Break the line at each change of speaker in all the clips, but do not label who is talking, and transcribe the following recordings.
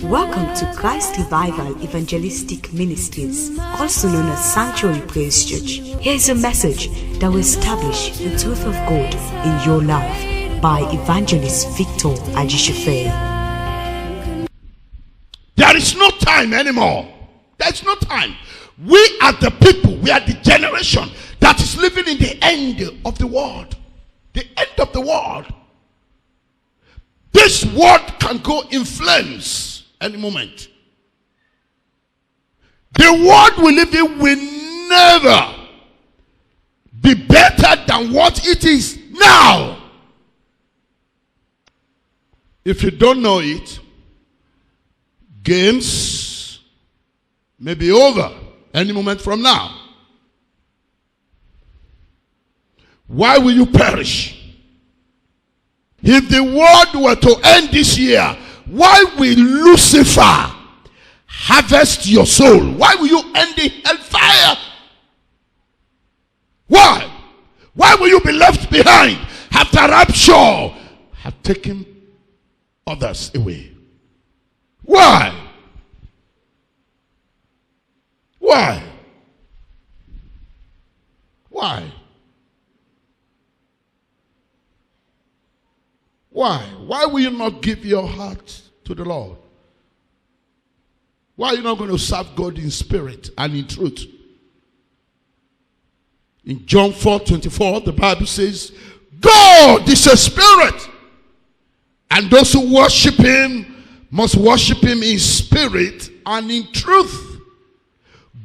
Welcome to Christ Revival Evangelistic Ministries, also known as Sanctuary Praise Church. Here is a message that will establish the truth of God in your life by Evangelist Ajisafe.
There is no time anymore. There is no time. We are the people, we are the generation that is living in the end of the world. The end of the world. This world can go in flames any moment. The world we live in will never be better than what it is now. If you don't know it, games may be over any moment from now. Why will you perish? If the world were to end this year, why will Lucifer harvest your soul? Why will you end in hellfire? Why? Why will you be left behind after rapture have taken others away? Why? Why? Why? Why? Why will you not give your heart to the Lord? Why are you not going to serve God in spirit and in truth? In John 4:24, the Bible says, God is a spirit, and those who worship him must worship him in spirit and in truth.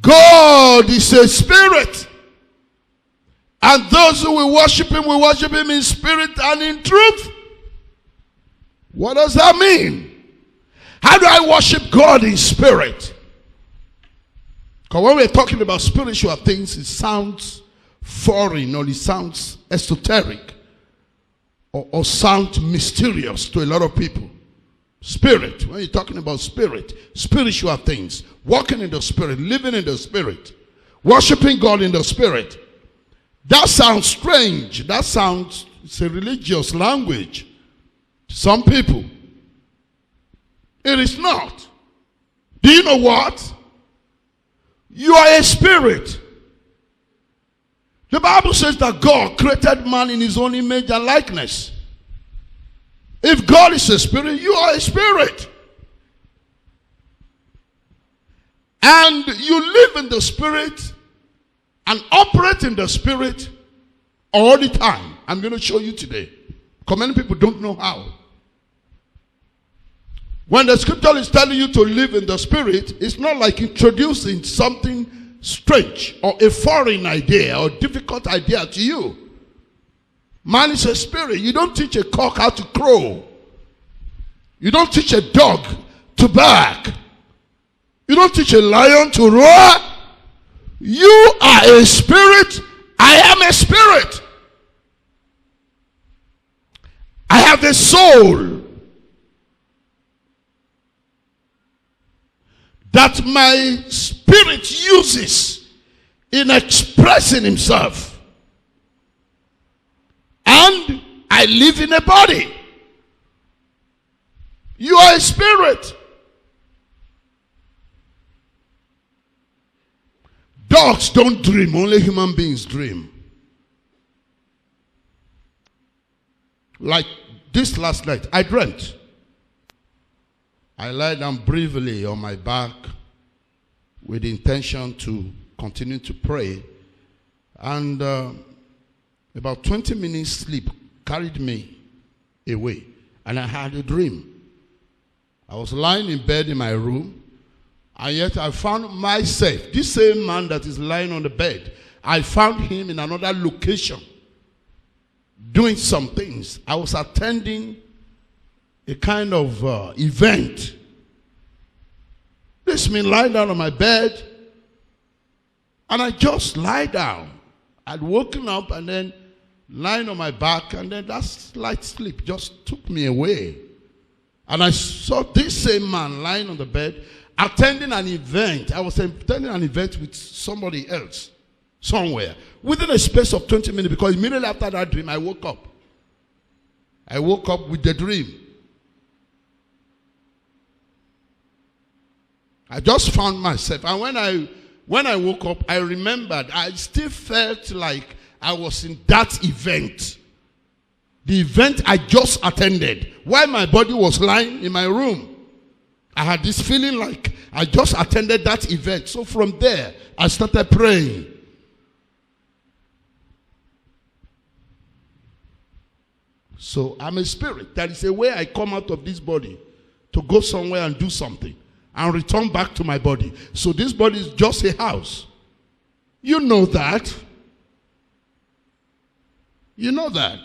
God is a spirit, and those who will worship him in spirit and in truth. What does that mean? How do I worship God in spirit? Because when we're talking about spiritual things, it sounds foreign, or it sounds esoteric, or sounds mysterious to a lot of people. Spirit, when you're talking about spirit, spiritual things, walking in the spirit, living in the spirit, worshiping God in the spirit, that sounds strange. That sounds, it's a religious language. Some people. It is not. Do you know what? You are a spirit. The Bible says that God created man in his own image and likeness. If God is a spirit, you are a spirit. And you live in the spirit and operate in the spirit all the time. I'm going to show you today. Because many people don't know how. When the scripture is telling you to live in the spirit, it's not like introducing something strange or a foreign idea or difficult idea to you. Man is a spirit. You don't teach a cock how to crow. You don't teach a dog to bark. You don't teach a lion to roar. You are a spirit. I am a spirit. I have a soul that my spirit uses in expressing himself. And I live in a body. You are a spirit. Dogs don't dream, only human beings dream. Like this last night, I dreamt. I lied down briefly on my back with the intention to continue to pray. And about 20 minutes sleep carried me away. And I had a dream. I was lying in bed in my room. And yet I found myself, this same man that is lying on the bed, I found him in another location doing some things. I was attending a kind of event. This means lie down on my bed, and I just lie down. I'd woken up and then lying on my back, and then that slight sleep just took me away. And I saw this same man lying on the bed, attending an event. I was attending an event with somebody else, somewhere, within a space of 20 minutes, because immediately after that dream, I woke up. I woke up with the dream. I just found myself. And when I woke up, I remembered I still felt like I was in that event. The event I just attended. While my body was lying in my room, I had this feeling like I just attended that event. So from there, I started praying. So I'm a spirit. There is a way I come out of this body to go somewhere and do something and return back to my body. So this body is just a house. You know that. You know that.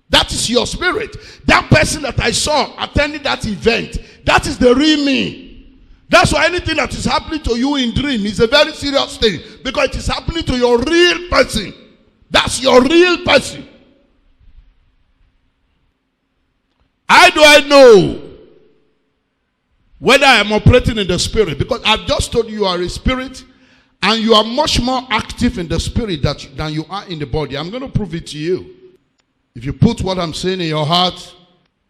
That is your spirit. That person that I saw attending that event, that is the real me. That's why anything that is happening to you in dream is a very serious thing, because it is happening to your real person. That's your real person. How do I know whether I am operating in the spirit? Because I've just told you are a spirit, and you are much more active in the spirit than you are in the body. I'm going to prove it to you. If you put what I'm saying in your heart,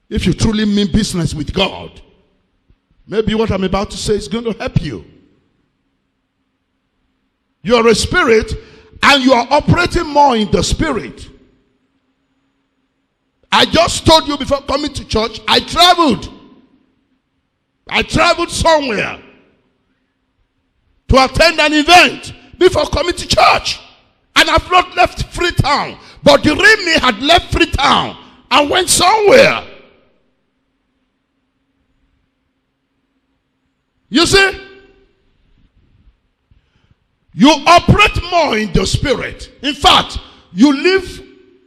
if you truly mean business with God, maybe what I'm about to say is going to help you. You are a spirit, and you are operating more in the spirit. I just told you before coming to church, I traveled. I traveled somewhere to attend an event before coming to church. And I've not left Freetown. But the real me had left Freetown and went somewhere. You see? You operate more in the spirit. In fact, you live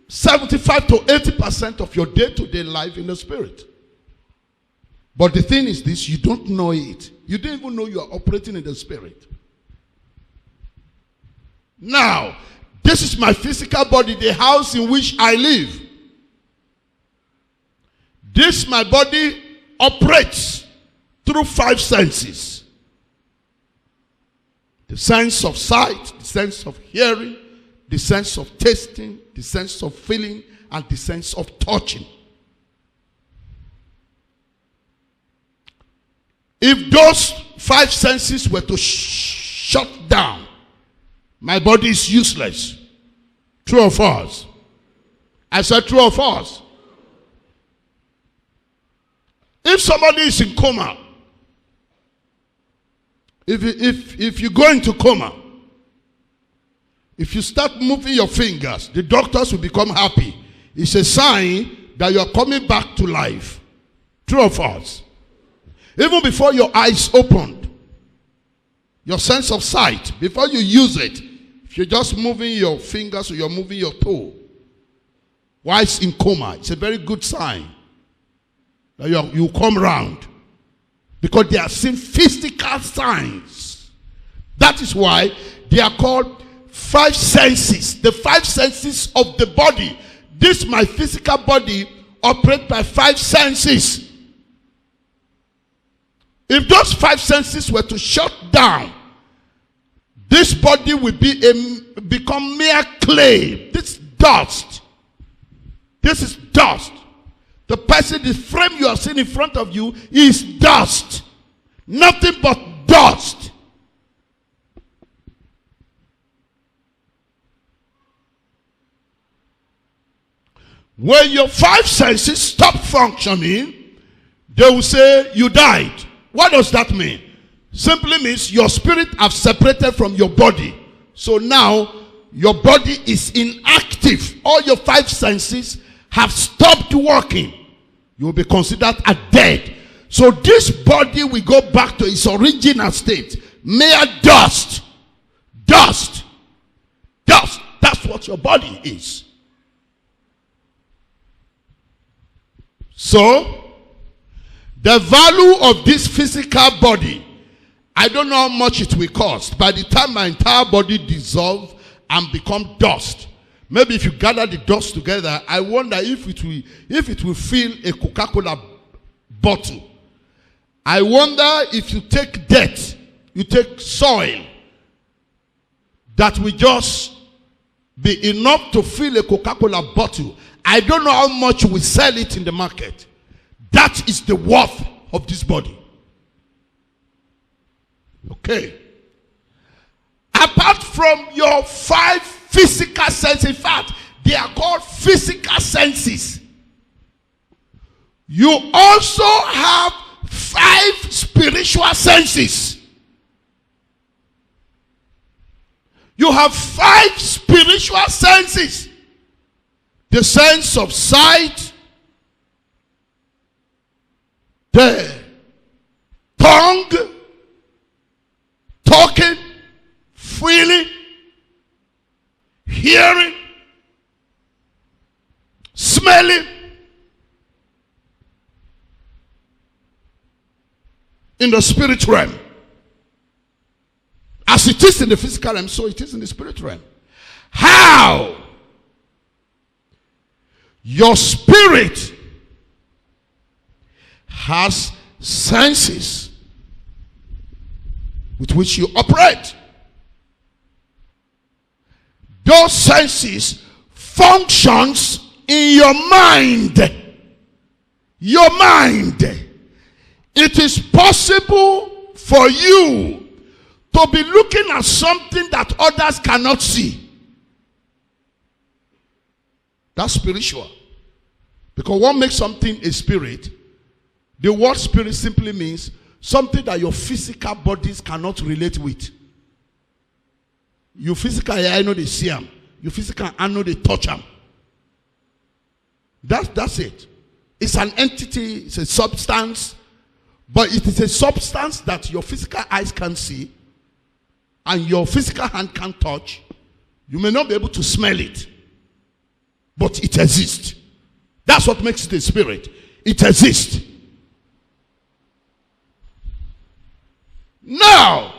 75 to 80% of your day-to-day life in the spirit. But the thing is this, you don't know it. You don't even know you are operating in the spirit. Now, this is my physical body, the house in which I live. This, my body, operates through 5 senses. The sense of sight, the sense of hearing, the sense of tasting, the sense of feeling, and the sense of touching. If those 5 senses were to shut down, my body is useless. True or false? I said true or false? If somebody is in coma, if you go into coma, if you start moving your fingers, the doctors will become happy. It's a sign that you are coming back to life. True or false? Even before your eyes opened, your sense of sight, before you use it, if you're just moving your fingers or you're moving your toe, while it's in coma, it's a very good sign that you come round. Because they are seeing physical signs. That is why they are called 5 senses. The 5 senses of the body. This, my physical body, operates by 5 senses. If those 5 senses were to shut down, this body will become mere clay. This dust. This is dust. The person, the frame you are seeing in front of you is dust. Nothing but dust. When your 5 senses stop functioning, they will say you died. What does that mean? Simply means your spirit has separated from your body. So now your body is inactive. All your 5 senses have stopped working. You will be considered as dead. So this body will go back to its original state. Mere dust. Dust. Dust. That's what your body is. So, the value of this physical body, I don't know how much it will cost. By the time my entire body dissolves and become dust, maybe if you gather the dust together, I wonder if it will fill a Coca-Cola bottle. I wonder if you take dirt, you take soil, that will just be enough to fill a Coca-Cola bottle. I don't know how much we sell it in the market. That is the worth of this body. Okay. Apart from your 5 physical senses, in fact, they are called physical senses. You also have 5 spiritual senses. You have 5 spiritual senses. The sense of sight, the tongue, talking, feeling, hearing, smelling. In the spirit realm. As it is in the physical realm, so it is in the spirit realm. How? Your spirit has senses with which you operate. Those senses functions in your mind. Your mind. It is possible for you to be looking at something that others cannot see. That's spiritual. Because what makes something a spirit, the word spirit simply means something that your physical bodies cannot relate with. You physical I know they see them. You physical I know they touch them. That's it. It's an entity, it's a substance. But it is a substance that your physical eyes can see and your physical hand can touch. You may not be able to smell it, but it exists. That's what makes it a spirit. It exists. Now,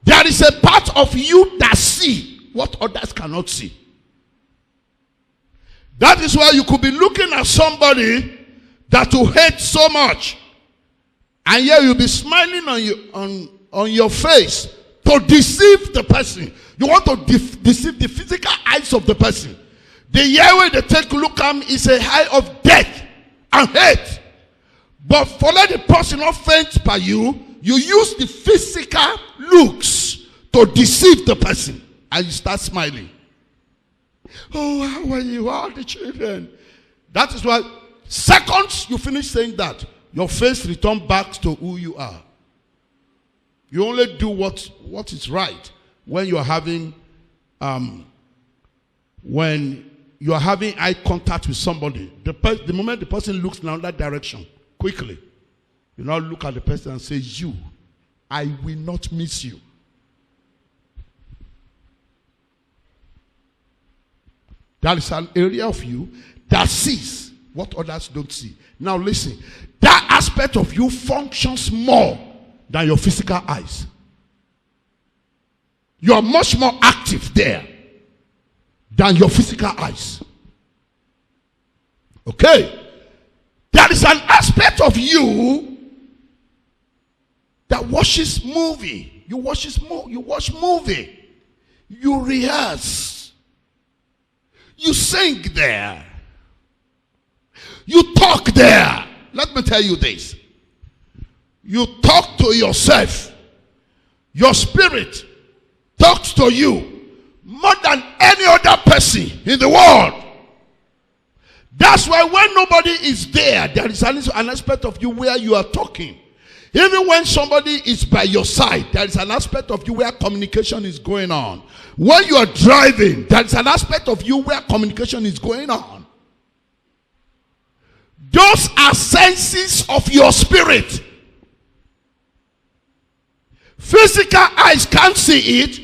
there is a part of you that see what others cannot see. That is why you could be looking at somebody that you hate so much. And yet you'll be smiling on your face to deceive the person. You want to deceive the physical eyes of the person. The way they take a look at him is a high of death and hate. But for let the person not faint by you, you use the physical looks to deceive the person. And you start smiling. Oh, how are you? How are the children? That is why, seconds you finish saying that, your face returns back to who you are. You only do what is right when you are having eye contact with somebody. The moment the person looks in another direction, quickly, you now look at the person and say, "You, I will not miss you." That is an area of you that sees what others don't see. Now listen, that aspect of you functions more than your physical eyes. You are much more active there than your physical eyes. Okay? There is an aspect of you that watches movie. You watch movie. You rehearse. You sing there. You talk there. Let me tell you this. You talk to yourself. Your spirit talks to you more than any other person in the world. That's why when nobody is there, there is an aspect of you where you are talking. Even when somebody is by your side, there is an aspect of you where communication is going on. When you are driving, there is an aspect of you where communication is going on. Those are senses of your spirit. Physical eyes can't see it,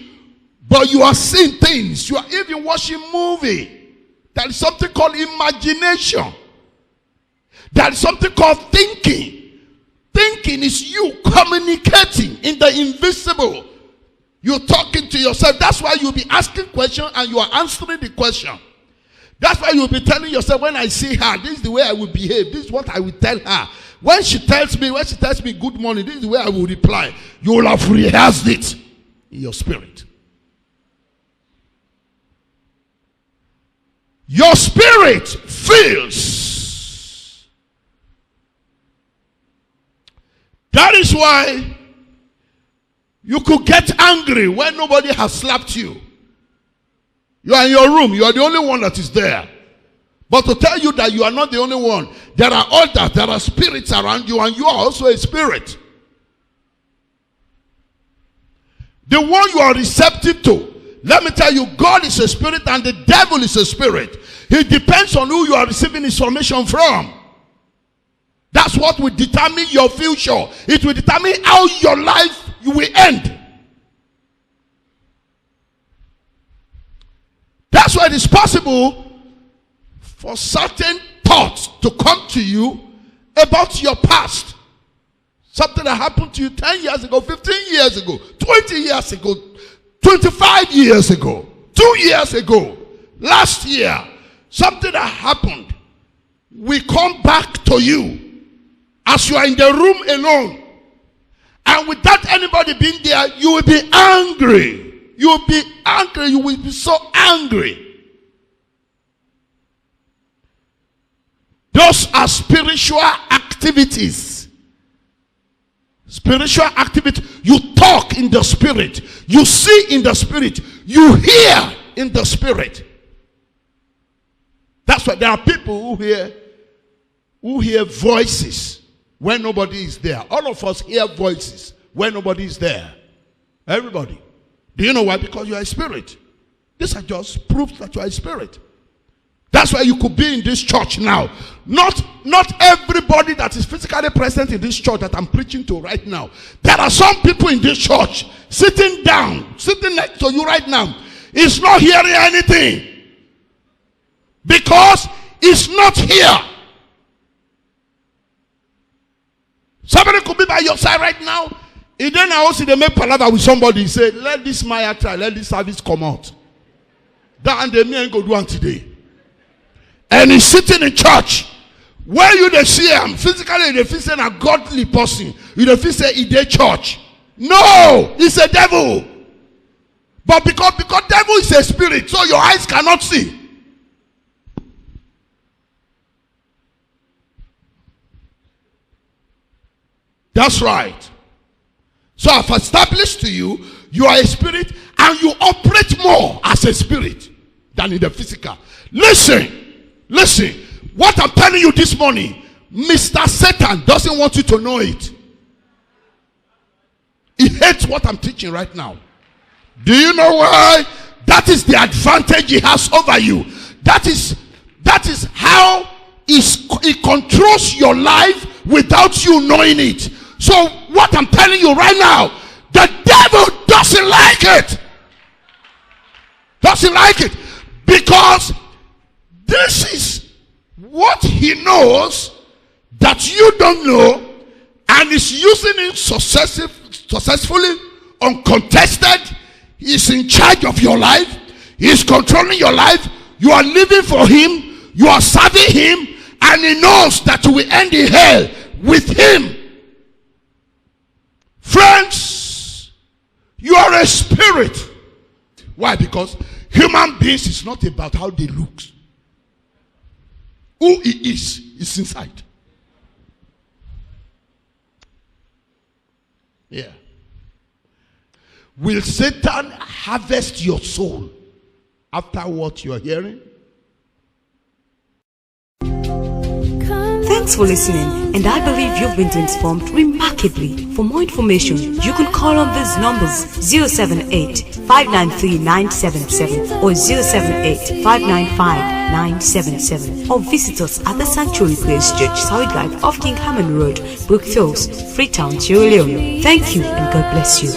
but you are seeing things. You are even watching movie. There is something called imagination. There is something called thinking. Thinking is you communicating in the invisible. You're talking to yourself. That's why you'll be asking questions and you are answering the question. That's why you'll be telling yourself, when I see her, this is the way I will behave. This is what I will tell her. When she tells me good morning, this is the way I will reply. You will have rehearsed it in your spirit. Your spirit feels. That is why You could get angry when nobody has slapped you. You are in your room. You are the only one that is there. But to tell you that you are not the only one, there are others, there are spirits around you, and you are also a spirit. The one you are receptive to. Let me tell you, God is a spirit and the devil is a spirit. It depends on who you are receiving information from. That's what will determine your future. It will determine how your life will end. That's why it is possible for certain thoughts to come to you about your past. Something that happened to you 10 years ago, 15 years ago, 20 years ago, 25 years ago, 2 years ago, last year. Something that happened will come back to you as you are in the room alone. And without anybody being there, you will be angry. You will be angry. You will be so angry. Those are spiritual activities. Spiritual activity. You talk in the spirit. You see in the spirit. You hear in the spirit. That's why there are people who hear voices when nobody is there. All of us hear voices when nobody is there. Everybody. Do you know why? Because you are a spirit. These are just proofs that you are a spirit. That's why you could be in this church now. Not everybody that is physically present in this church that I'm preaching to right now. There are some people in this church sitting down, sitting next to you right now. Is not hearing anything. Because it's not here. Somebody could be by your side right now. And then I also they make palaver with somebody. Say, let this Maya try, let this service come out. That and they may go do one today. And he's sitting in church. Where you they see him physically, they feel saying a godly person. You they feel say he did church. No, he's a devil. But because devil is a spirit, so your eyes cannot see. That's right. So I've established to you, you are a spirit and you operate more as a spirit than in the physical. Listen. What I'm telling you this morning, Mr. Satan doesn't want you to know it. He hates what I'm teaching right now. Do you know why? That is the advantage he has over you. That is how he controls your life without you knowing it. So what I'm telling you right now, the devil doesn't like it. Doesn't like it. Because this is what he knows that you don't know, and is using it successfully, uncontested. He's in charge of your life. He's controlling your life. You are living for him. You are serving him, and he knows that you will end in hell with him. Friends, you are a spirit. Why? Because human beings is not about how they look. Who he is inside. Yeah. Will Satan harvest your soul after what you're hearing?
Thanks for listening, and I believe you've been transformed remarkably. For more information, you can call on these numbers 078-593-977 or 078-595-977, or visit us at the Sanctuary Praise Church, South Drive off King Hammond Road, Brookfields, Freetown, Sierra Leone. Thank you and God bless you.